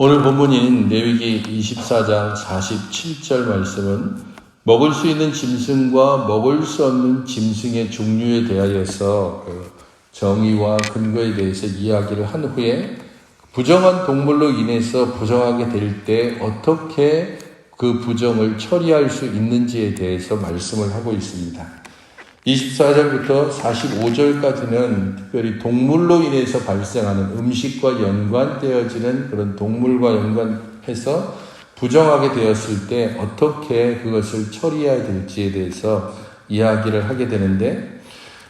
오늘 본문인 레위기 24장 47절 말씀은 먹을 수 있는 짐승과 먹을 수 없는 짐승의 종류에 대하여서 정의와 근거에 대해서 이야기를 한 후에 부정한 동물로 인해서 부정하게 될 때 어떻게 그 부정을 처리할 수 있는지에 대해서 말씀을 하고 있습니다. 24절부터 45절까지는 특별히 동물로 인해서 발생하는 음식과 연관되어지는 그런 동물과 연관해서 부정하게 되었을 때 어떻게 그것을 처리해야 될지에 대해서 이야기를 하게 되는데,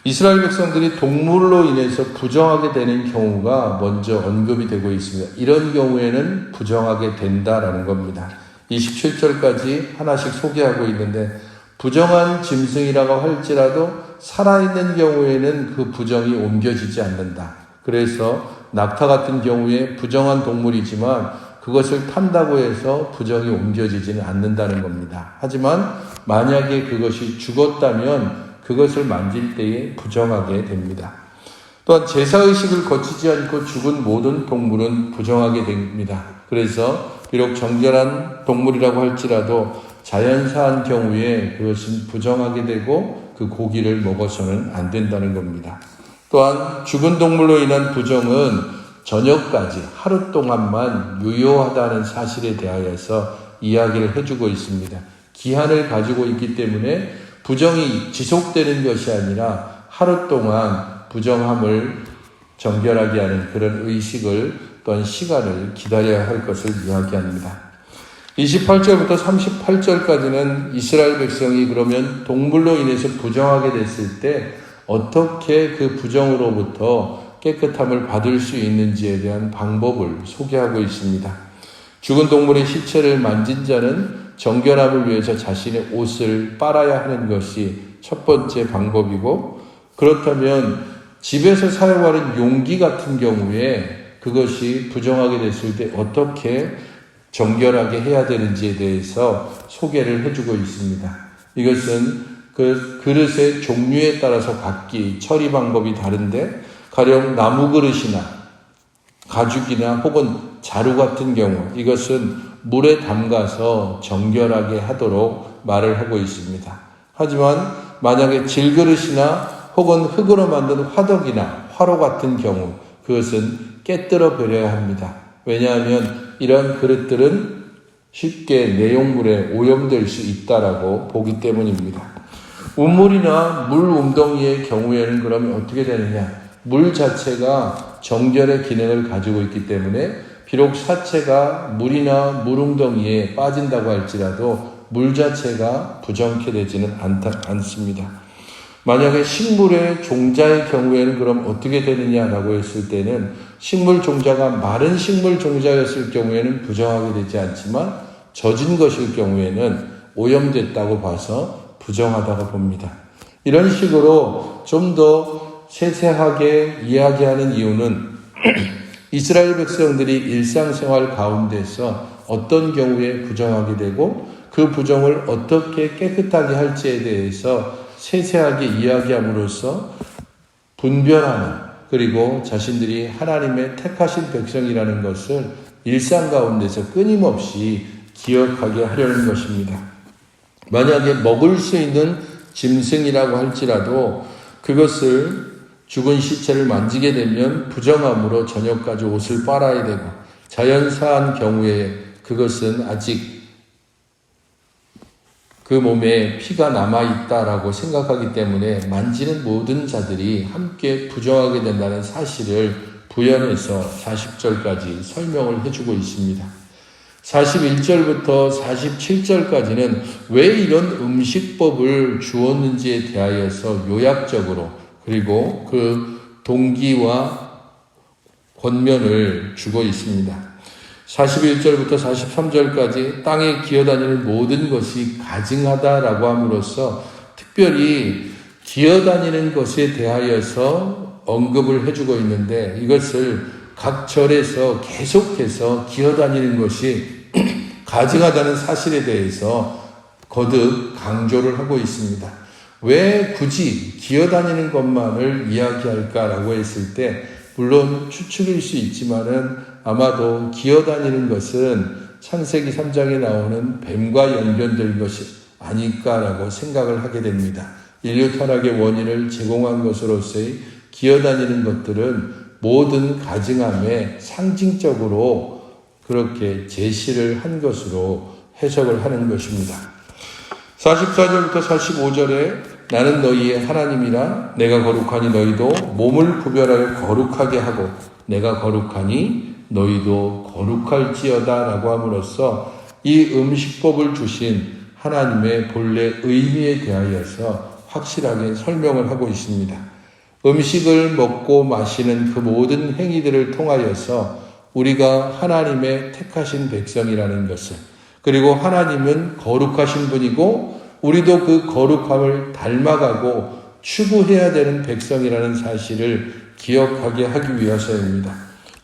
이스라엘 백성들이 동물로 인해서 부정하게 되는 경우가 먼저 언급이 되고 있습니다. 이런 경우에는 부정하게 된다라는 겁니다. 27절까지 하나씩 소개하고 있는데, 부정한 짐승이라고 할지라도 살아있는 경우에는 그 부정이 옮겨지지 않는다. 그래서 낙타 같은 경우에 부정한 동물이지만 그것을 탄다고 해서 부정이 옮겨지지는 않는다는 겁니다. 하지만 만약에 그것이 죽었다면 그것을 만질 때에 부정하게 됩니다. 또한 제사의식을 거치지 않고 죽은 모든 동물은 부정하게 됩니다. 그래서 비록 정결한 동물이라고 할지라도 자연사한 경우에 그것은 부정하게 되고 그 고기를 먹어서는 안 된다는 겁니다. 또한 죽은 동물로 인한 부정은 저녁까지 하루 동안만 유효하다는 사실에 대하여서 이야기를 해주고 있습니다. 기한을 가지고 있기 때문에 부정이 지속되는 것이 아니라 하루 동안 부정함을 정결하게 하는 그런 의식을 또한 시간을 기다려야 할 것을 이야기합니다. 28절부터 38절까지는 이스라엘 백성이 그러면 동물로 인해서 부정하게 됐을 때 어떻게 그 부정으로부터 깨끗함을 받을 수 있는지에 대한 방법을 소개하고 있습니다. 죽은 동물의 시체를 만진 자는 정결함을 위해서 자신의 옷을 빨아야 하는 것이 첫 번째 방법이고, 그렇다면 집에서 사용하는 용기 같은 경우에 그것이 부정하게 됐을 때 어떻게 정결하게 해야 되는지에 대해서 소개를 해주고 있습니다. 이것은 그 그릇의 종류에 따라서 각기 처리 방법이 다른데, 가령 나무 그릇이나 가죽이나 혹은 자루 같은 경우 이것은 물에 담가서 정결하게 하도록 말을 하고 있습니다. 하지만 만약에 질그릇이나 혹은 흙으로 만든 화덕이나 화로 같은 경우 그것은 깨뜨려 버려야 합니다. 왜냐하면 이런 그릇들은 쉽게 내용물에 오염될 수 있다라고 보기 때문입니다. 우물이나 물 웅덩이의 경우에는 그러면 어떻게 되느냐? 물 자체가 정결의 기능을 가지고 있기 때문에 비록 사체가 물이나 물웅덩이에 빠진다고 할지라도 물 자체가 부정케 되지는 않습니다. 만약에 식물의 종자의 경우에는 그럼 어떻게 되느냐라고 했을 때는 식물 종자가 마른 식물 종자였을 경우에는 부정하게 되지 않지만 젖은 것일 경우에는 오염됐다고 봐서 부정하다고 봅니다. 이런 식으로 좀 더 세세하게 이야기하는 이유는 이스라엘 백성들이 일상생활 가운데서 어떤 경우에 부정하게 되고 그 부정을 어떻게 깨끗하게 할지에 대해서 세세하게 이야기함으로써 분별하는, 그리고 자신들이 하나님의 택하신 백성이라는 것을 일상 가운데서 끊임없이 기억하게 하려는 것입니다. 만약에 먹을 수 있는 짐승이라고 할지라도 그것을 죽은 시체를 만지게 되면 부정함으로 저녁까지 옷을 빨아야 되고, 자연사한 경우에 그것은 아직 그 몸에 피가 남아있다라고 생각하기 때문에 만지는 모든 자들이 함께 부정하게 된다는 사실을 부연해서 40절까지 설명을 해주고 있습니다. 41절부터 47절까지는 왜 이런 음식법을 주었는지에 대하여서 요약적으로, 그리고 그 동기와 권면을 주고 있습니다. 41절부터 43절까지 땅에 기어다니는 모든 것이 가증하다라고 함으로써 특별히 기어다니는 것에 대하여서 언급을 해주고 있는데, 이것을 각 절에서 계속해서 기어다니는 것이 가증하다는 사실에 대해서 거듭 강조를 하고 있습니다. 왜 굳이 기어다니는 것만을 이야기할까라고 했을 때, 물론 추측일 수 있지만은 아마도 기어다니는 것은 창세기 3장에 나오는 뱀과 연결될 것이 아닐까라고 생각을 하게 됩니다. 인류 타락의 원인을 제공한 것으로서의 기어다니는 것들은 모든 가증함에 상징적으로 그렇게 제시를 한 것으로 해석을 하는 것입니다. 44절부터 45절에 나는 너희의 하나님이라 내가 거룩하니 너희도 몸을 구별하여 거룩하게 하고 내가 거룩하니 너희도 거룩할지어다 라고 함으로써 이 음식법을 주신 하나님의 본래 의미에 대하여서 확실하게 설명을 하고 있습니다. 음식을 먹고 마시는 그 모든 행위들을 통하여서 우리가 하나님의 택하신 백성이라는 것을, 그리고 하나님은 거룩하신 분이고 우리도 그 거룩함을 닮아가고 추구해야 되는 백성이라는 사실을 기억하게 하기 위해서입니다.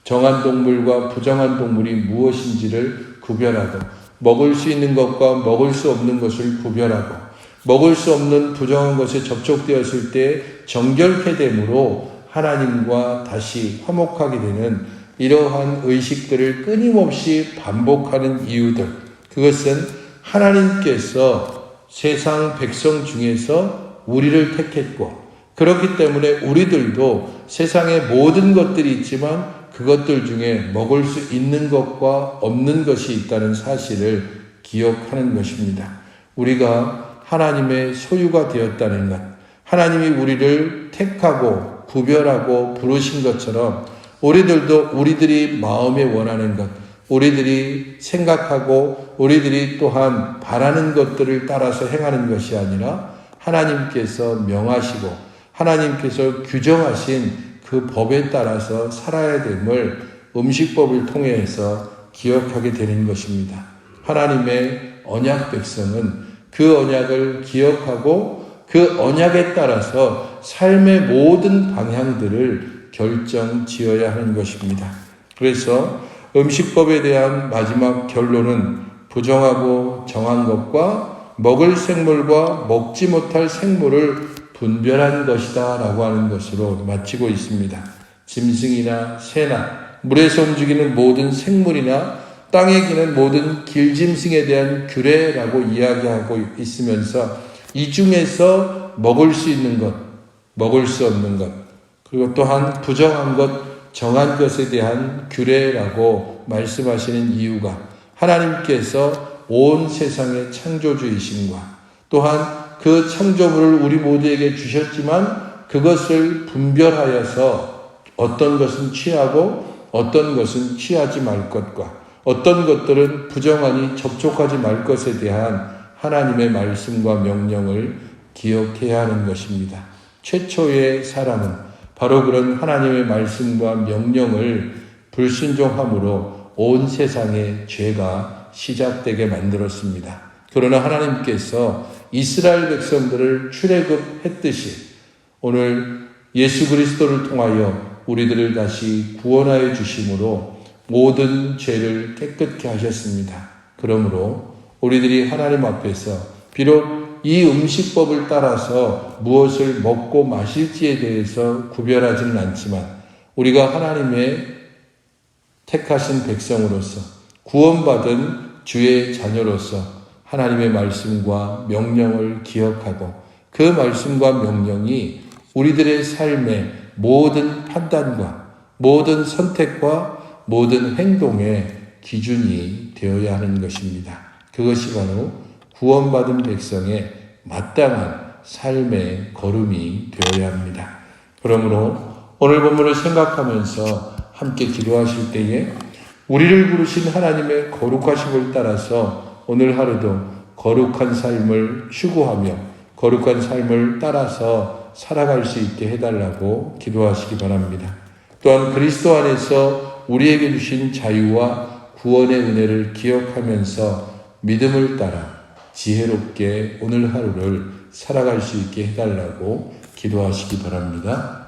정한 동물과 부정한 동물이 무엇인지를 구별하고 먹을 수 있는 것과 먹을 수 없는 것을 구별하고 먹을 수 없는 부정한 것에 접촉되었을 때 정결케 됨으로 하나님과 다시 화목하게 되는 이러한 의식들을 끊임없이 반복하는 이유들, 그것은 하나님께서 세상 백성 중에서 우리를 택했고 그렇기 때문에 우리들도 세상에 모든 것들이 있지만 그것들 중에 먹을 수 있는 것과 없는 것이 있다는 사실을 기억하는 것입니다. 우리가 하나님의 소유가 되었다는 것, 하나님이 우리를 택하고 구별하고 부르신 것처럼 우리들도 우리들이 마음에 원하는 것, 우리들이 생각하고 우리들이 또한 바라는 것들을 따라서 행하는 것이 아니라 하나님께서 명하시고 하나님께서 규정하신 그 법에 따라서 살아야 됨을 음식법을 통해서 기억하게 되는 것입니다. 하나님의 언약 백성은 그 언약을 기억하고 그 언약에 따라서 삶의 모든 방향들을 결정지어야 하는 것입니다. 그래서 음식법에 대한 마지막 결론은 부정하고 정한 것과 먹을 생물과 먹지 못할 생물을 분별한 것이다 라고 하는 것으로 마치고 있습니다. 짐승이나 새나 물에서 움직이는 모든 생물이나 땅에 기는 모든 길짐승에 대한 규례라고 이야기하고 있으면서 이 중에서 먹을 수 있는 것, 먹을 수 없는 것, 그리고 또한 부정한 것, 정한 것에 대한 규례라고 말씀하시는 이유가 하나님께서 온 세상의 창조주이심과 또한 그 창조물을 우리 모두에게 주셨지만 그것을 분별하여서 어떤 것은 취하고 어떤 것은 취하지 말 것과 어떤 것들은 부정하니 접촉하지 말 것에 대한 하나님의 말씀과 명령을 기억해야 하는 것입니다. 최초의 사람은 바로 그런 하나님의 말씀과 명령을 불순종함으로 온 세상의 죄가 시작되게 만들었습니다. 그러나 하나님께서 이스라엘 백성들을 출애굽했듯이 오늘 예수 그리스도를 통하여 우리들을 다시 구원하여 주심으로 모든 죄를 깨끗게 하셨습니다. 그러므로 우리들이 하나님 앞에서 비록 이 음식법을 따라서 무엇을 먹고 마실지에 대해서 구별하지는 않지만 우리가 하나님의 택하신 백성으로서 구원받은 주의 자녀로서 하나님의 말씀과 명령을 기억하고 그 말씀과 명령이 우리들의 삶의 모든 판단과 모든 선택과 모든 행동의 기준이 되어야 하는 것입니다. 그것이 바로 구원받은 백성의 마땅한 삶의 걸음이 되어야 합니다. 그러므로 오늘 본문을 생각하면서 함께 기도하실 때에 우리를 부르신 하나님의 거룩하심을 따라서 오늘 하루도 거룩한 삶을 추구하며 거룩한 삶을 따라서 살아갈 수 있게 해달라고 기도하시기 바랍니다. 또한 그리스도 안에서 우리에게 주신 자유와 구원의 은혜를 기억하면서 믿음을 따라 지혜롭게 오늘 하루를 살아갈 수 있게 해달라고 기도하시기 바랍니다.